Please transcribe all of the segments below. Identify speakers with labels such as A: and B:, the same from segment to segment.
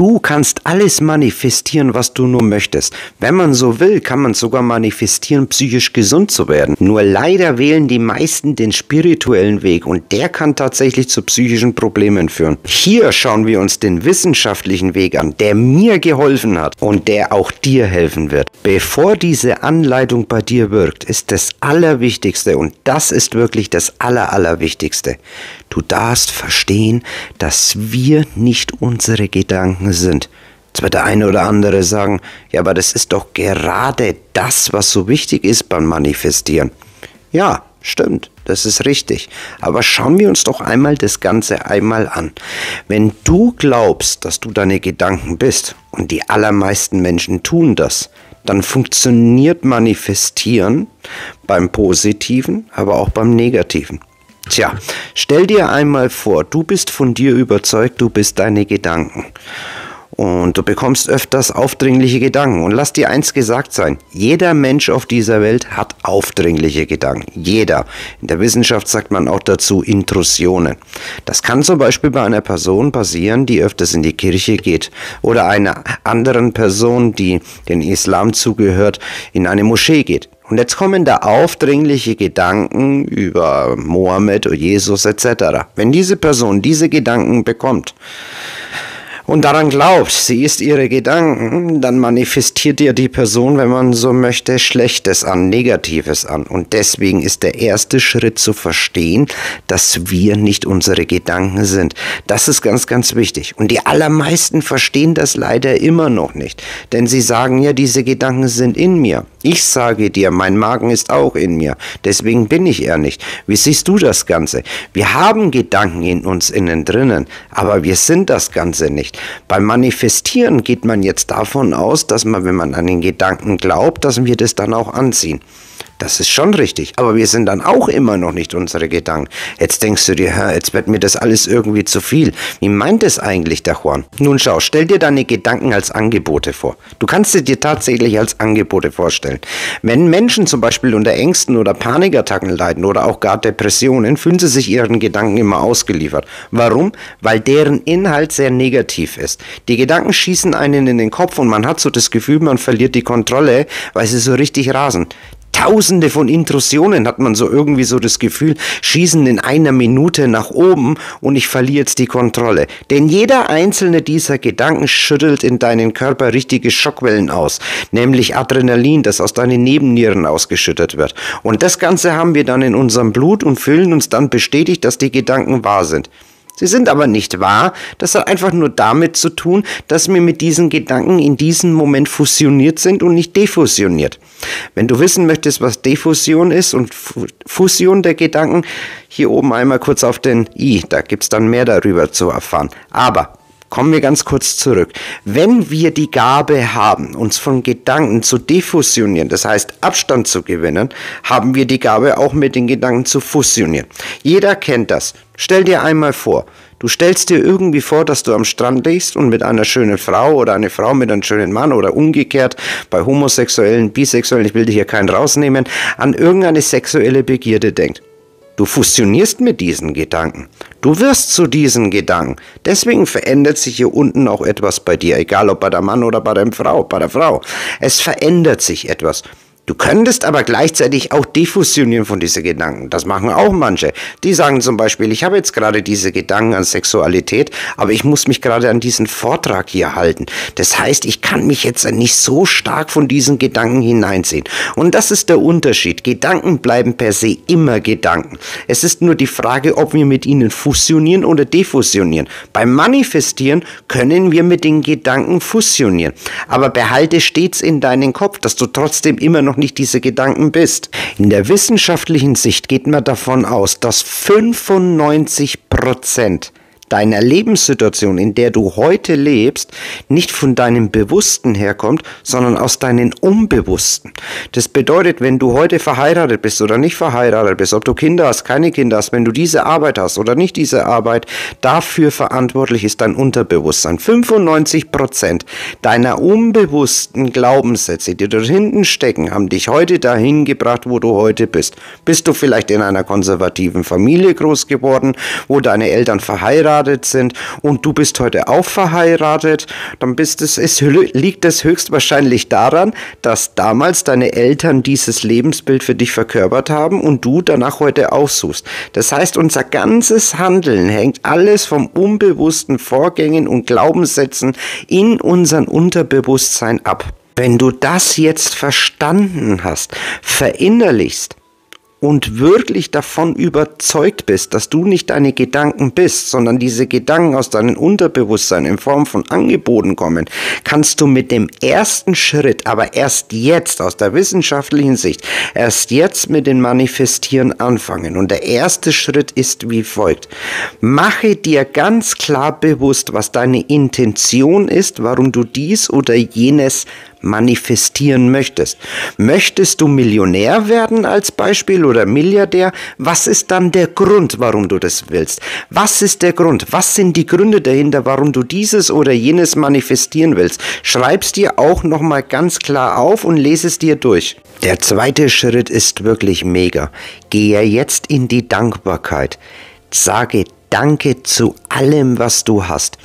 A: Du kannst alles manifestieren, was du nur möchtest. Wenn man so will, kann man sogar manifestieren, psychisch gesund zu werden. Nur leider wählen die meisten den spirituellen Weg und der kann tatsächlich zu psychischen Problemen führen. Hier schauen wir uns den wissenschaftlichen Weg an, der mir geholfen hat und der auch dir helfen wird. Bevor diese Anleitung bei dir wirkt, ist das Allerwichtigste und das ist wirklich das Allerwichtigste. Du darfst verstehen, dass wir nicht unsere Gedanken sind. Jetzt wird der eine oder andere sagen, ja, aber das ist doch gerade das, was so wichtig ist beim Manifestieren. Ja, stimmt, das ist richtig. Aber schauen wir uns doch einmal das Ganze einmal an. Wenn du glaubst, dass du deine Gedanken bist, und die allermeisten Menschen tun das, dann funktioniert Manifestieren beim Positiven, aber auch beim Negativen. Tja, stell dir einmal vor, du bist von dir überzeugt, du bist deine Gedanken. Und du bekommst öfters aufdringliche Gedanken. Und lass dir eins gesagt sein, jeder Mensch auf dieser Welt hat aufdringliche Gedanken. Jeder. In der Wissenschaft sagt man auch dazu Intrusionen. Das kann zum Beispiel bei einer Person passieren, die öfters in die Kirche geht. Oder einer anderen Person, die dem Islam zugehört, in eine Moschee geht. Und jetzt kommen da aufdringliche Gedanken über Mohammed oder Jesus etc. Wenn diese Person diese Gedanken bekommt, und daran glaubt, sie ist ihre Gedanken, dann manifestiert ihr die Person, wenn man so möchte, Schlechtes an, Negatives an. Und deswegen ist der erste Schritt zu verstehen, dass wir nicht unsere Gedanken sind. Das ist ganz, ganz wichtig. Und die allermeisten verstehen das leider immer noch nicht. Denn sie sagen ja, diese Gedanken sind in mir. Ich sage dir, mein Magen ist auch in mir. Deswegen bin ich er nicht. Wie siehst du das Ganze? Wir haben Gedanken in uns innen drinnen, aber wir sind das Ganze nicht. Beim Manifestieren geht man jetzt davon aus, dass man, wenn man an den Gedanken glaubt, dass wir das dann auch anziehen. Das ist schon richtig, aber wir sind dann auch immer noch nicht unsere Gedanken. Jetzt denkst du dir, jetzt wird mir das alles irgendwie zu viel. Wie meint es eigentlich der Juan? Nun schau, stell dir deine Gedanken als Angebote vor. Du kannst sie dir tatsächlich als Angebote vorstellen. Wenn Menschen zum Beispiel unter Ängsten oder Panikattacken leiden oder auch gar Depressionen, fühlen sie sich ihren Gedanken immer ausgeliefert. Warum? Weil deren Inhalt sehr negativ ist. Die Gedanken schießen einen in den Kopf und man hat so das Gefühl, man verliert die Kontrolle, weil sie so richtig rasen. Tausende von Intrusionen hat man so irgendwie so das Gefühl, schießen in einer Minute nach oben und ich verliere jetzt die Kontrolle. Denn jeder einzelne dieser Gedanken schüttelt in deinen Körper richtige Schockwellen aus, nämlich Adrenalin, das aus deinen Nebennieren ausgeschüttet wird. Und das Ganze haben wir dann in unserem Blut und fühlen uns dann bestätigt, dass die Gedanken wahr sind. Sie sind aber nicht wahr. Das hat einfach nur damit zu tun, dass wir mit diesen Gedanken in diesem Moment fusioniert sind und nicht defusioniert. Wenn du wissen möchtest, was Defusion ist und Fusion der Gedanken, hier oben einmal kurz auf den i, da gibt es dann mehr darüber zu erfahren. Aber kommen wir ganz kurz zurück. Wenn wir die Gabe haben, uns von Gedanken zu defusionieren, das heißt Abstand zu gewinnen, haben wir die Gabe auch mit den Gedanken zu fusionieren. Jeder kennt das. Stell dir einmal vor, du stellst dir irgendwie vor, dass du am Strand liegst und mit einer schönen Frau oder eine Frau mit einem schönen Mann oder umgekehrt bei Homosexuellen, Bisexuellen, ich will dir hier keinen rausnehmen, an irgendeine sexuelle Begierde denkt. Du fusionierst mit diesen Gedanken. Du wirst zu diesen Gedanken. Deswegen verändert sich hier unten auch etwas bei dir, egal ob bei der Mann oder bei der Frau. Es verändert sich etwas. Du könntest aber gleichzeitig auch defusionieren von diesen Gedanken. Das machen auch manche. Die sagen zum Beispiel, ich habe jetzt gerade diese Gedanken an Sexualität, aber ich muss mich gerade an diesen Vortrag hier halten. Das heißt, ich kann mich jetzt nicht so stark von diesen Gedanken hineinziehen. Und das ist der Unterschied. Gedanken bleiben per se immer Gedanken. Es ist nur die Frage, ob wir mit ihnen fusionieren oder defusionieren. Beim Manifestieren können wir mit den Gedanken fusionieren. Aber behalte stets in deinen Kopf, dass du trotzdem immer noch nicht diese Gedanken bist. In der wissenschaftlichen Sicht geht man davon aus, dass 95% deiner Lebenssituation, in der du heute lebst, nicht von deinem Bewussten herkommt, sondern aus deinem Unbewussten. Das bedeutet, wenn du heute verheiratet bist oder nicht verheiratet bist, ob du Kinder hast, keine Kinder hast, wenn du diese Arbeit hast oder nicht diese Arbeit, dafür verantwortlich ist dein Unterbewusstsein. 95% deiner unbewussten Glaubenssätze, die dort hinten stecken, haben dich heute dahin gebracht, wo du heute bist. Bist du vielleicht in einer konservativen Familie groß geworden, wo deine Eltern verheiratet verheiratet sind und du bist heute auch verheiratet, dann liegt es höchstwahrscheinlich daran, dass damals deine Eltern dieses Lebensbild für dich verkörpert haben und du danach heute auch suchst. Das heißt, unser ganzes Handeln hängt alles vom unbewussten Vorgängen und Glaubenssätzen in unserem Unterbewusstsein ab. Wenn du das jetzt verstanden hast, verinnerlichst und wirklich davon überzeugt bist, dass du nicht deine Gedanken bist, sondern diese Gedanken aus deinem Unterbewusstsein in Form von Angeboten kommen, kannst du mit dem ersten Schritt, aber erst jetzt aus der wissenschaftlichen Sicht, erst jetzt mit dem Manifestieren anfangen. Und der erste Schritt ist wie folgt. Mache dir ganz klar bewusst, was deine Intention ist, warum du dies oder jenes manifestieren möchtest. Möchtest du Millionär werden als Beispiel oder Milliardär? Was ist dann der Grund, warum du das willst? Was ist der Grund? Was sind die Gründe dahinter, warum du dieses oder jenes manifestieren willst? Schreib's dir auch nochmal ganz klar auf und lese es dir durch. Der zweite Schritt ist wirklich mega. Gehe jetzt in die Dankbarkeit. Sage Danke zu allem, was du hast.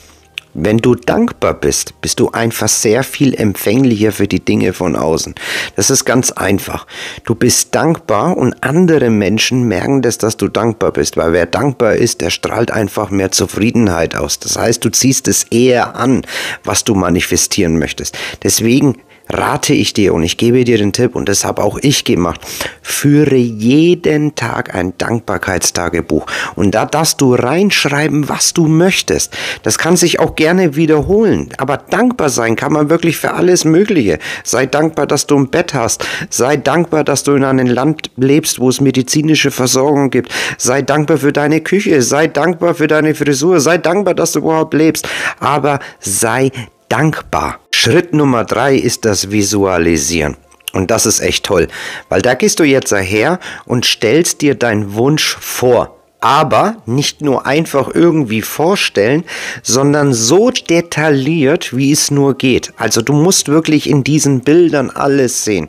A: Wenn du dankbar bist, bist du einfach sehr viel empfänglicher für die Dinge von außen. Das ist ganz einfach. Du bist dankbar und andere Menschen merken das, dass du dankbar bist, weil wer dankbar ist, der strahlt einfach mehr Zufriedenheit aus. Das heißt, du ziehst es eher an, was du manifestieren möchtest. Deswegen rate ich dir und ich gebe dir den Tipp und das habe auch ich gemacht, führe jeden Tag ein Dankbarkeitstagebuch und da darfst du reinschreiben, was du möchtest. Das kann sich auch gerne wiederholen, aber dankbar sein kann man wirklich für alles Mögliche. Sei dankbar, dass du ein Bett hast, sei dankbar, dass du in einem Land lebst, wo es medizinische Versorgung gibt, sei dankbar für deine Küche, sei dankbar für deine Frisur, sei dankbar, dass du überhaupt lebst, aber sei dankbar. Schritt Nummer 3 ist das Visualisieren. Und das ist echt toll, weil da gehst du jetzt daher und stellst dir deinen Wunsch vor. Aber nicht nur einfach irgendwie vorstellen, sondern so detailliert, wie es nur geht. Also du musst wirklich in diesen Bildern alles sehen.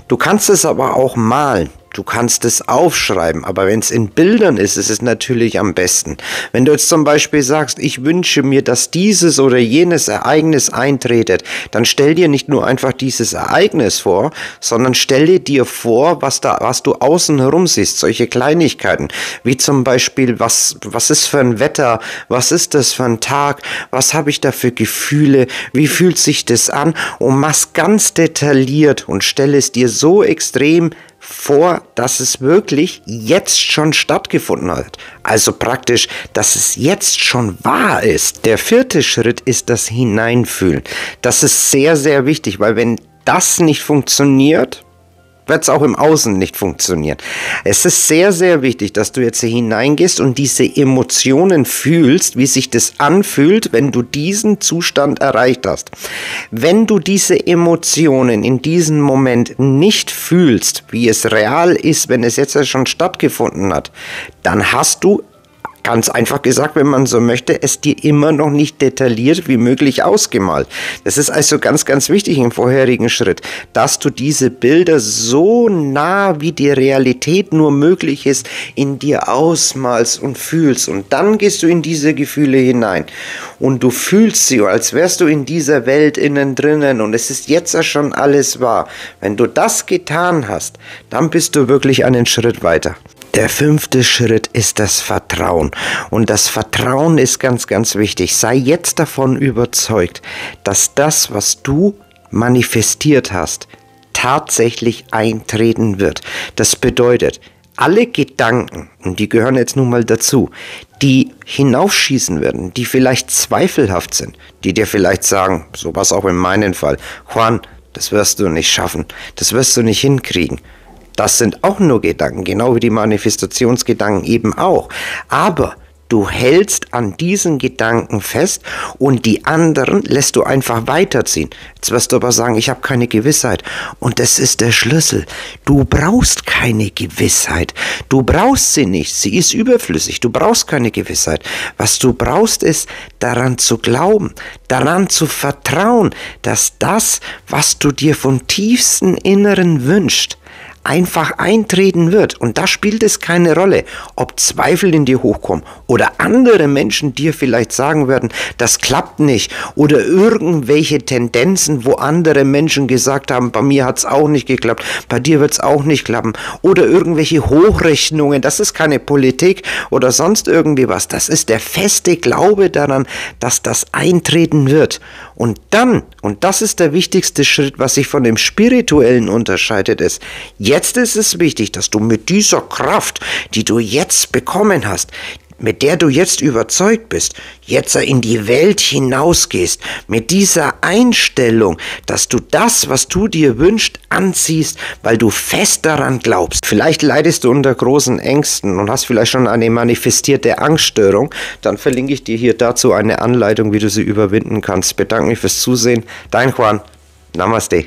A: Du kannst es aber auch malen. Du kannst es aufschreiben, aber wenn es in Bildern ist, ist es natürlich am besten. Wenn du jetzt zum Beispiel sagst, ich wünsche mir, dass dieses oder jenes Ereignis eintretet, dann stell dir nicht nur einfach dieses Ereignis vor, sondern stell dir vor, was du außen herum siehst, solche Kleinigkeiten, wie zum Beispiel, was ist für ein Wetter, was ist das für ein Tag, was habe ich da für Gefühle, wie fühlt sich das an und mach's ganz detailliert und stell es dir so extrem vor, dass es wirklich jetzt schon stattgefunden hat. Also praktisch, dass es jetzt schon wahr ist. Der 4. Schritt ist das Hineinfühlen. Das ist sehr, sehr wichtig, weil wenn das nicht funktioniert, wird es auch im Außen nicht funktionieren. Es ist sehr, sehr wichtig, dass du jetzt hier hineingehst und diese Emotionen fühlst, wie sich das anfühlt, wenn du diesen Zustand erreicht hast. Wenn du diese Emotionen in diesem Moment nicht fühlst, wie es real ist, wenn es jetzt schon stattgefunden hat, dann hast du, ganz einfach gesagt, wenn man so möchte, es dir immer noch nicht detailliert wie möglich ausgemalt. Das ist also ganz, ganz wichtig im vorherigen Schritt, dass du diese Bilder so nah wie die Realität nur möglich ist, in dir ausmalst und fühlst. Und dann gehst du in diese Gefühle hinein. Und du fühlst sie, als wärst du in dieser Welt innen drinnen. Und es ist jetzt ja schon alles wahr. Wenn du das getan hast, dann bist du wirklich einen Schritt weiter. Der 5. Schritt ist das Vertrauen. Und das Vertrauen ist ganz, ganz wichtig. Sei jetzt davon überzeugt, dass das, was du manifestiert hast, tatsächlich eintreten wird. Das bedeutet, alle Gedanken, und die gehören jetzt nun mal dazu, die hinaufschießen werden, die vielleicht zweifelhaft sind, die dir vielleicht sagen, sowas auch in meinem Fall, Juan, das wirst du nicht schaffen, das wirst du nicht hinkriegen. Das sind auch nur Gedanken, genau wie die Manifestationsgedanken eben auch. Aber du hältst an diesen Gedanken fest und die anderen lässt du einfach weiterziehen. Jetzt wirst du aber sagen, ich habe keine Gewissheit. Und das ist der Schlüssel. Du brauchst keine Gewissheit. Du brauchst sie nicht. Sie ist überflüssig. Du brauchst keine Gewissheit. Was du brauchst, ist daran zu glauben, daran zu vertrauen, dass das, was du dir vom tiefsten Inneren wünschst, einfach eintreten wird. Und da spielt es keine Rolle, ob Zweifel in dir hochkommen oder andere Menschen dir vielleicht sagen werden, das klappt nicht, oder irgendwelche Tendenzen, wo andere Menschen gesagt haben, bei mir hat es auch nicht geklappt, bei dir wird es auch nicht klappen, oder irgendwelche Hochrechnungen, das ist keine Politik oder sonst irgendwie was, das ist der feste Glaube daran, dass das eintreten wird. Und dann, und das ist der wichtigste Schritt, was sich von dem Spirituellen unterscheidet, ist, jetzt ist es wichtig, dass du mit dieser Kraft, die du jetzt bekommen hast, mit der du jetzt überzeugt bist, jetzt in die Welt hinausgehst, mit dieser Einstellung, dass du das, was du dir wünschst, anziehst, weil du fest daran glaubst. Vielleicht leidest du unter großen Ängsten und hast vielleicht schon eine manifestierte Angststörung, dann verlinke ich dir hier dazu eine Anleitung, wie du sie überwinden kannst. Ich bedanke mich fürs Zusehen. Dein Juan. Namaste.